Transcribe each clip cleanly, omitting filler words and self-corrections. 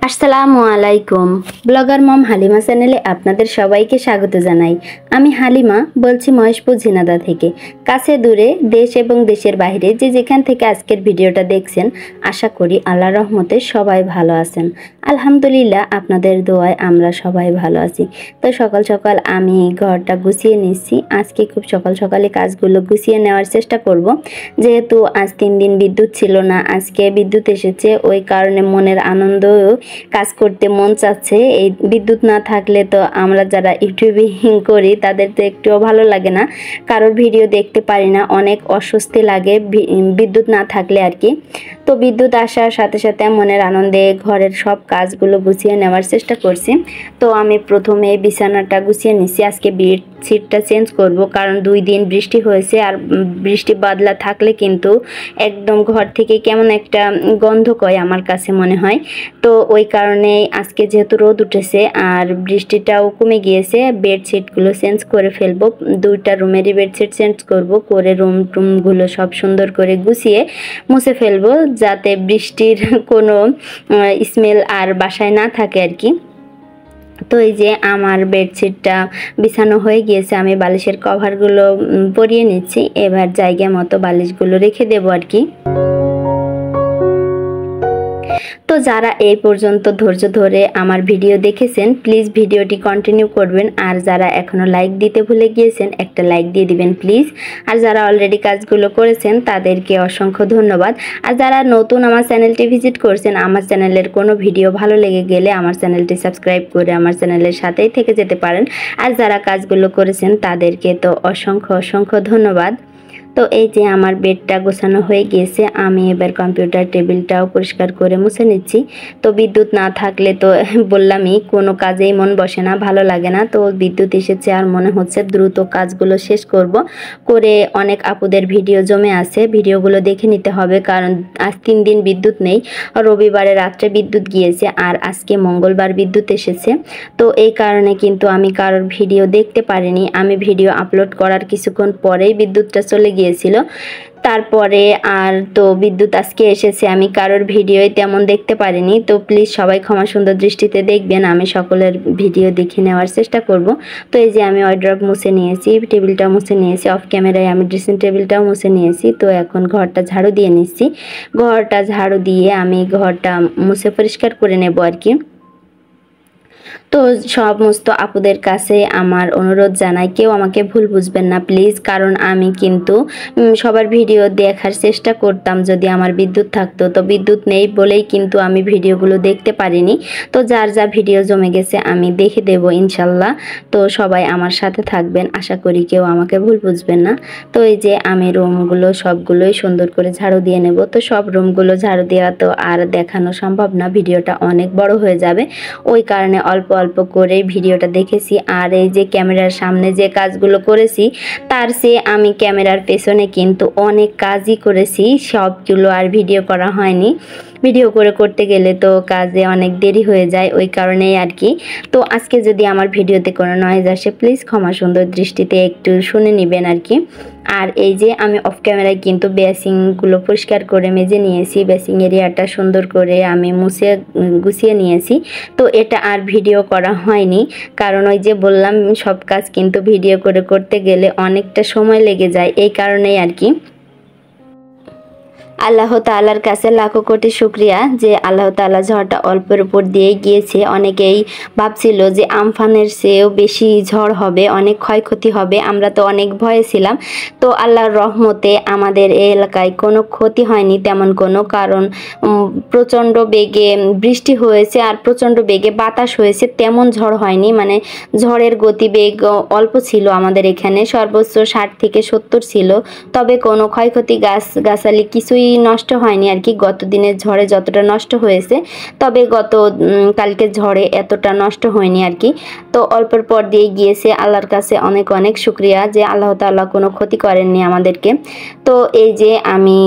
আসসালামু আলাইকুম। ব্লগার মম হালিমা চ্যানেলে আপনাদের সবাইকে স্বাগত জানাই। আমি হালিমা বলছি মহেশপুর ঝিনাইদহ থেকে। কাছে দূরে দেশ এবং দেশের বাইরে যে যেখান থেকে আজকের ভিডিওটা দেখছেন, আশা করি আল্লাহর রহমতে সবাই ভালো আছেন। আলহামদুলিল্লাহ, আপনাদের দোয়ায় আমরা সবাই ভালো আছি। তো সকাল সকাল আমি ঘরটা গুছিয়ে নিচ্ছি। আজকে খুব সকাল সকালে কাজগুলো গুছিয়ে নেওয়ার চেষ্টা করব, যেহেতু আজ 3 দিন বিদ্যুৎ ছিল না। আজকে বিদ্যুৎ এসেছে, ওই কারণে মনের আনন্দ কাজ করতে মন চাচ্ছে। এই বিদ্যুৎ না থাকলে তো আমরা যারা ইউটিউবিং করি তাদের তো একটুও ভালো লাগে না, কারোর ভিডিও দেখতে পারি না, অনেক অস্বস্তি লাগে বিদ্যুৎ না থাকলে আর কি। তো বিদ্যুৎ আসার সাথে সাথে মনের আনন্দে ঘরের সব কাজগুলো গুছিয়ে নেওয়ার চেষ্টা করছি। তো আমি প্রথমে বিছানাটা গুছিয়ে নিচ্ছি। আজকে বেডশিটটা চেঞ্জ করব, কারণ 2 দিন বৃষ্টি হয়েছে, আর বৃষ্টি বাদলা থাকলে কিন্তু একদম ঘর থেকে কেমন একটা গন্ধ কয় আমার কাছে মনে হয়। তো ওই কারণে আজকে যেহেতু রোদ উঠেছে আর বৃষ্টিটাও কমে গিয়েছে, বেডশিটগুলো চেঞ্জ করে ফেলবো। 2টা রুমেরই বেডশিট চেঞ্জ করব, করে রুমগুলো সব সুন্দর করে গুছিয়ে মুছে ফেলবো, যাতে বৃষ্টির কোনো স্মেল আর বাসায় না থাকে আর কি। তো এই যে আমার বেডশিটটা বিছানো হয়ে গিয়েছে, আমি বালিশের কভারগুলো পরিয়ে নিচ্ছি। এবার জায়গা মতো বালিশগুলো রেখে দেবো আর কি। তো যারা এই পর্যন্ত ধৈর্য ধরে আমার ভিডিও দেখেছেন, প্লিজ ভিডিওটি কন্টিনিউ করবেন। আর যারা এখনও লাইক দিতে ভুলে গিয়েছেন, একটা লাইক দিয়ে দিবেন প্লিজ। আর যারা অলরেডি কাজগুলো করেছেন তাদেরকে অসংখ্য ধন্যবাদ। আর যারা নতুন আমার চ্যানেলটি ভিজিট করছেন, আমার চ্যানেলের কোনো ভিডিও ভালো লেগে গেলে আমার চ্যানেলটি সাবস্ক্রাইব করে আমার চ্যানেলের সাথেই থেকে যেতে পারেন। আর যারা কাজগুলো করেছেন তাদেরকে তো অসংখ্য ধন্যবাদ। তো এই যে আমার বেডটা গোছানো হয়ে গিয়েছে, আমি এবার কম্পিউটার টেবিলটাও পরিষ্কার করে মুছে নিচ্ছি। তো বিদ্যুৎ না থাকলে তো বললামই, কোনো কাজেই মন বসে না, ভালো লাগে না। তো বিদ্যুৎ এসেছে আর মনে হচ্ছে দ্রুত কাজগুলো শেষ করব। করে অনেক আপুদের ভিডিও জমে আছে, ভিডিওগুলো দেখে নিতে হবে, কারণ আজ 3 দিন বিদ্যুৎ নেই। রবিবারে রাত্রে বিদ্যুৎ গিয়েছে আর আজকে মঙ্গলবার বিদ্যুৎ এসেছে। তো এই কারণে কিন্তু আমি কারোর ভিডিও দেখতে পারিনি। আমি ভিডিও আপলোড করার কিছুক্ষণ পরেই বিদ্যুৎটা চলে গিয়েছিল। তারপরে আর তো বিদ্যুৎ আজকে এসেছে, আমি কারোর ভিডিওই তেমন দেখতে পারিনি। তো প্লিজ সবাই ক্ষমা সুন্দর দৃষ্টিতে দেখবেন, আমি সকলের ভিডিও দেখে নেওয়ার চেষ্টা করব। তো এই যে আমি ওয়ার্ড্রপ মুছে নিয়েছি, টেবিলটা মুছে নিয়েছি, অফ ক্যামেরায় আমি ড্রেসিং টেবিলটাও মুছে নিয়েছি। তো এখন ঘরটা ঝাড়ু দিয়ে নিচ্ছি। ঘরটা ঝাড়ু দিয়ে আমি ঘরটা মুছে পরিষ্কার করে নেব আর কি। তো সমস্ত আপুদের কাছে আমার অনুরোধ জানাই, কেউ আমাকে ভুল বুঝবেন না প্লিজ, কারণ আমি কিন্তু সবার ভিডিও দেখার চেষ্টা করতাম যদি আমার বিদ্যুৎ থাকতো। তো বিদ্যুৎ নেই বলেই কিন্তু আমি ভিডিওগুলো দেখতে পারিনি। তো যার যা ভিডিও জমে গেছে আমি দেখে দেব ইনশাল্লাহ। তো সবাই আমার সাথে থাকবেন, আশা করি কেউ আমাকে ভুল বুঝবেন না। তো এই যে আমি রুমগুলো সবগুলোই সুন্দর করে ঝাড়ু দিয়ে নেব। তো সব রুমগুলো ঝাড়ু দেওয়া তো আর দেখানো সম্ভব না, ভিডিওটা অনেক বড় হয়ে যাবে। ওই কারণে অল্প অল্প করে ভিডিওটা দেখেছি। আর এই যে ক্যামেরার সামনে যে কাজগুলো করেছি, তার চেয়ে আমি ক্যামেরার পেছনে কিন্তু অনেক কাজই করেছি, সবগুলো আর ভিডিও করা হয়নি। ভিডিও করতে গেলে তো কাজে অনেক দেরি হয়ে যায়, ওই কারণেই আর কি। তো আজকে যদি আমার ভিডিওতে কোনো নয়েজ আসে, প্লিজ ক্ষমা সুন্দর দৃষ্টিতে একটু শুনে নেবেন আর কি। আর এই যে আমি অফ ক্যামেরায় কিন্তু বেসিংগুলো পরিষ্কার করে মেজে নিয়েছি, বেসিং এরিয়াটা সুন্দর করে আমি মুছে গুছিয়ে নিয়েছি। তো এটা আর ভিডিও করা হয়নি, কারণ ওই যে বললাম সব কাজ কিন্তু ভিডিও করতে গেলে অনেকটা সময় লেগে যায়, এই কারণেই আর কি। আল্লাহ তাআলার কাছে লাখো কোটি শুকরিয়া যে আল্লাহ তাআলা ঝড়টা অল্পের উপর দিয়ে গিয়েছে। অনেকেই ভাবছিল যে আমফানের চেয়েও বেশি ঝড় হবে, অনেক ক্ষয়ক্ষতি হবে, আমরা তো অনেক ভয়ে ছিলাম। তো আল্লাহর রহমতে আমাদের এই এলাকায় কোনো ক্ষতি হয়নি তেমন কোনো, কারণ প্রচণ্ড বেগে বৃষ্টি হয়েছে আর প্রচণ্ড বেগে বাতাস হয়েছে, তেমন ঝড় হয়নি। মানে ঝড়ের গতিবেগ অল্প ছিল আমাদের এখানে, সর্বোচ্চ 60 থেকে 70 ছিল। তবে কোনো ক্ষয়ক্ষতি গাছগাছালি কিছুই নষ্ট হয়নি আর কি। গত দিনের ঝড়ে যতটা নষ্ট হয়েছে, তবে কালকে ঝড়ে এতটা নষ্ট হয়নি আর কি। তো অল্পের পর দিয়ে গিয়েছে, আল্লাহর কাছে অনেক শুকরিয়া যে আল্লাহ তাআলা কোনো ক্ষতি করেননি আমাদেরকে। তো এই যে আমি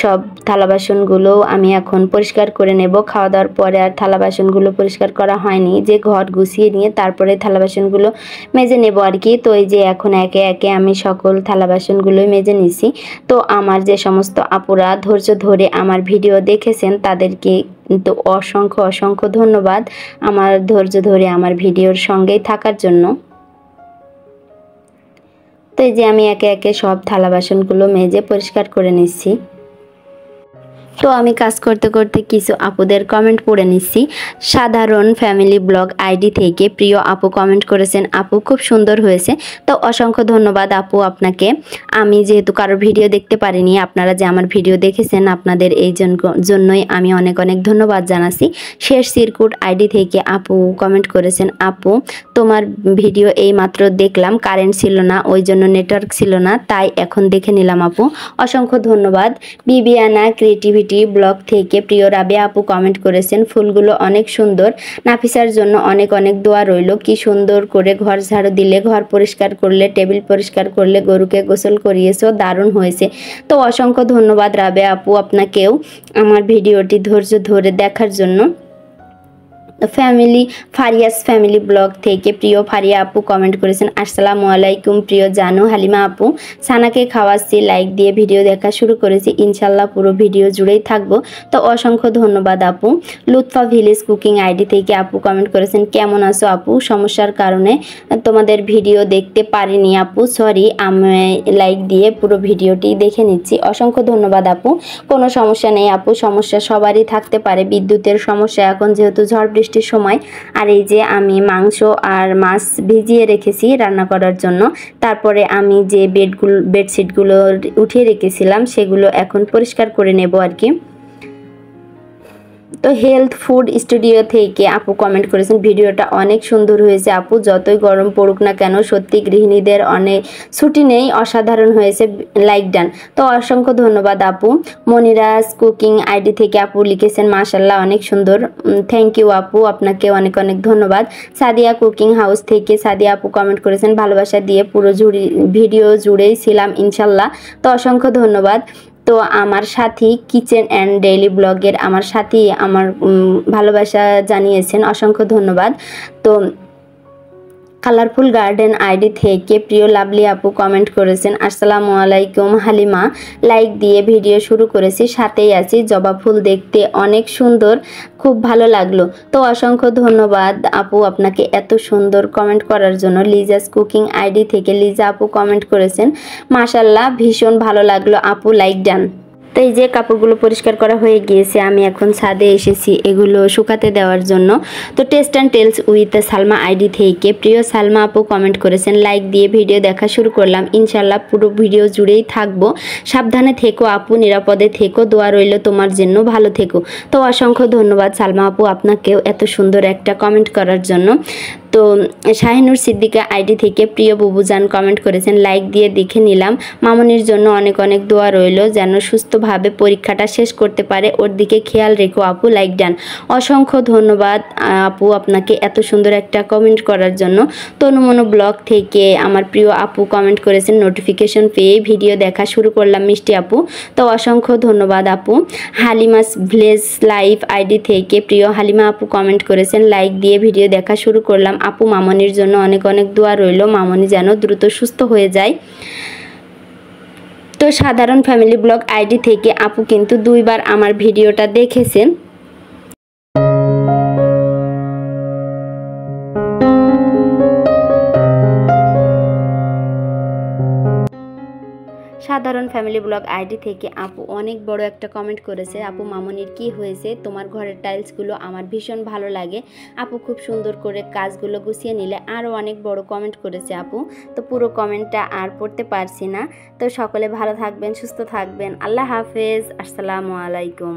সব থালা বাসনগুলো আমি এখন পরিষ্কার করে নেব। খাওয়া দাওয়ার পরে আর থালা বাসনগুলো পরিষ্কার করা হয়নি, যে ঘর গুছিয়ে নিয়ে তারপরে থালা বাসনগুলো মেজে নেব আর কি। তো এই যে এখন একে একে আমি সকল থালা বাসনগুলোই মেজে নিছি। তো আমার যে সমস্ত আপুরা ধৈর্য ধরে আমার ভিডিও দেখেছেন তাদেরকে কিন্তু অসংখ্য অসংখ্য ধন্যবাদ আমার ধৈর্য ধরে আমার ভিডিওর সঙ্গেই থাকার জন্য। তো এই যে আমি একে একে সব থালা বাসনগুলো মেজে পরিষ্কার করে নিচ্ছি। তো আমি কাজ করতে করতে কিছু আপুদের কমেন্ট পড়ে নিচ্ছি। সাধারণ ফ্যামিলি ব্লগ আইডি থেকে প্রিয় আপু কমেন্ট করেছেন, আপু খুব সুন্দর হয়েছে। তো অসংখ্য ধন্যবাদ আপু আপনাকে। আমি যেহেতু কারোর ভিডিও দেখতে পারিনি, আপনারা যে আমার ভিডিও দেখেছেন আপনাদের এই জন্যই আমি অনেক অনেক ধন্যবাদ জানাচ্ছি। শেষ সিরকুট আইডি থেকে আপু কমেন্ট করেছেন, আপু তোমার ভিডিও এই মাত্র দেখলাম, কারেন্ট ছিল না ওই জন্য নেটওয়ার্ক ছিল না, তাই এখন দেখে নিলাম আপু। অসংখ্য ধন্যবাদ। বিবিয়ানা ক্রিয়েটিভিটি ব্লগ থেকে প্রিয় রাবিয়া আপু কমেন্ট করেছেন, ফুলগুলো অনেক সুন্দর, নাফিসার জন্য অনেক অনেক দোয়া রইল। কি সুন্দর করে ঘর ঝাড়ু দিলে, ঘর পরিষ্কার করলে, টেবিল পরিষ্কার করলে, গরুকে গোসল করিয়েছো, দারুণ হয়েছে। তো অসংখ্য ধন্যবাদ রাবিয়া আপু আপনাকেও আমার ভিডিওটি ধৈর্য ধরে দেখার জন্য। ফারিয়াস ফ্যামিলি ব্লগ থেকে প্রিয় ফারিয়া আপু কমেন্ট করেছেন, আসসালামু আলাইকুম প্রিয় জানু হালিমা আপু, সানাকে খাওয়াচ্ছি, লাইক দিয়ে ভিডিও দেখা শুরু করেছি, ইনশাল্লাহ পুরো ভিডিও জুড়েই থাকবো। তো অসংখ্য ধন্যবাদ আপু। লুৎফা ভিলেজ কুকিং আইডি থেকে আপু কমেন্ট করেছেন, কেমন আছো আপু, সমস্যার কারণে তোমাদের ভিডিও দেখতে পারিনি আপু, সরি, আমি লাইক দিয়ে পুরো ভিডিওটি দেখে নিচ্ছি। অসংখ্য ধন্যবাদ আপু। কোনো সমস্যা নেই আপু, সমস্যা সবারই থাকতে পারে, বিদ্যুতের সমস্যা এখন যেহেতু ঝড় বৃষ্টির সময়। আর এই যে আমি মাংস আর মাছ ভিজিয়ে রেখেছি রান্না করার জন্য, তারপরে আমি যে বেডশিটগুলো উঠিয়ে রেখেছিলাম সেগুলো এখন পরিষ্কার করে নেব আর কি। তো হেলথ ফুড স্টুডিও থেকে আপু কমেন্ট করেছেন, ভিডিওটা অনেক সুন্দর হয়েছে আপু, যতই গরম পড়ুক না কেন সত্যি গৃহিণীদের অনেক ছুটি নেই, অসাধারণ হয়েছে, লাইক ডান। তো অসংখ্য ধন্যবাদ আপু। মনিরাজ কুকিং আইডি থেকে আপু লিখেছেন, মাশাল্লাহ অনেক সুন্দর, থ্যাংক ইউ আপু, আপনাকে অনেক অনেক ধন্যবাদ। সাদিয়া কুকিং হাউস থেকে সাদিয়া আপু কমেন্ট করেছেন, ভালোবাসা দিয়ে পুরো ভিডিও জুড়েই ছিলাম ইনশাল্লাহ। তো অসংখ্য ধন্যবাদ। তো আমার সাথী কিচেন অ্যান্ড ডেইলি ব্লগের আমার সাথী আমার ভালোবাসা জানিয়েছেন, অসংখ্য ধন্যবাদ। তো কালারফুল গার্ডেন আইডি থেকে প্রিয় লাভলি আপু কমেন্ট করেছেন, আসসালামু আলাইকুম হালিমা, লাইক দিয়ে ভিডিও শুরু করেছি, সাথেই আছি, জবা ফুল দেখতে অনেক সুন্দর, খুব ভালো লাগলো। তো অসংখ্য ধন্যবাদ আপু আপনাকে এত সুন্দর কমেন্ট করার জন্য। লিজাস কুকিং আইডি থেকে লিজা আপু কমেন্ট করেছেন, মাশাল্লাহ ভীষণ ভালো লাগলো আপু, লাইক ডান। তো এই যে কাপড়গুলো পরিষ্কার করা হয়ে গিয়েছে, আমি এখন ছাদে এসেছি এগুলো শুকাতে দেওয়ার জন্য। তো taste and tales with Salma ID থেকে প্রিয় সালমা আপু কমেন্ট করেছেন, লাইক দিয়ে ভিডিও দেখা শুরু করলাম, ইনশাল্লাহ পুরো ভিডিও জুড়েই থাকবো, সাবধানে থেকো আপু, নিরাপদে থেকো, দোয়া রইল তোমার জন্য, ভালো থেকো। তো অসংখ্য ধন্যবাদ সালমা আপু আপনাকেও এত সুন্দর একটা কমেন্ট করার জন্য। তো শাহিনুর সিদ্দিকা আইডি থেকে প্রিয় বুবুজান কমেন্ট করেছেন, লাইক দিয়ে দেখে নিলাম, মামনির জন্য অনেক অনেক দোয়া রইল, যেন সুস্থভাবে পরীক্ষাটা শেষ করতে পারে, ওর দিকে খেয়াল রেখো আপু, লাইক ডান। অসংখ্য ধন্যবাদ আপু আপনাকে এত সুন্দর একটা কমেন্ট করার জন্য। তনুমনো ব্লগ থেকে আমার প্রিয় আপু কমেন্ট করেছেন, নোটিফিকেশন পেয়ে ভিডিও দেখা শুরু করলাম মিষ্টি আপু। তো অসংখ্য ধন্যবাদ আপু। হালিমাস ভিলেজ লাইফ আইডি থেকে প্রিয় হালিমা আপু কমেন্ট করেছেন, লাইক দিয়ে ভিডিও দেখা শুরু করলাম আপু, মামনির জন্য অনেক অনেক দোয়া রইল, মামনি যেন দ্রুত সুস্থ হয়ে যায়। তো সাধারণ ফ্যামিলি ব্লগ আইডি থেকে আপু কিন্তু 2 বার আমার ভিডিওটা দেখেছেন। সাধারণ ফ্যামিলি ব্লগ আইডি থেকে আপু অনেক বড় একটা কমেন্ট করেছে, আপু মামনির কি হয়েছে, তোমার ঘরের টাইলসগুলো আমার ভীষণ ভালো লাগে আপু, খুব সুন্দর করে কাজগুলো গুছিয়ে নিলে, আরও অনেক বড় কমেন্ট করেছে আপু। তো পুরো কমেন্টটা আর পড়তে পারছি না। তো সকলে ভালো থাকবেন, সুস্থ থাকবেন, আল্লাহ হাফেজ, আসসালামু আলাইকুম।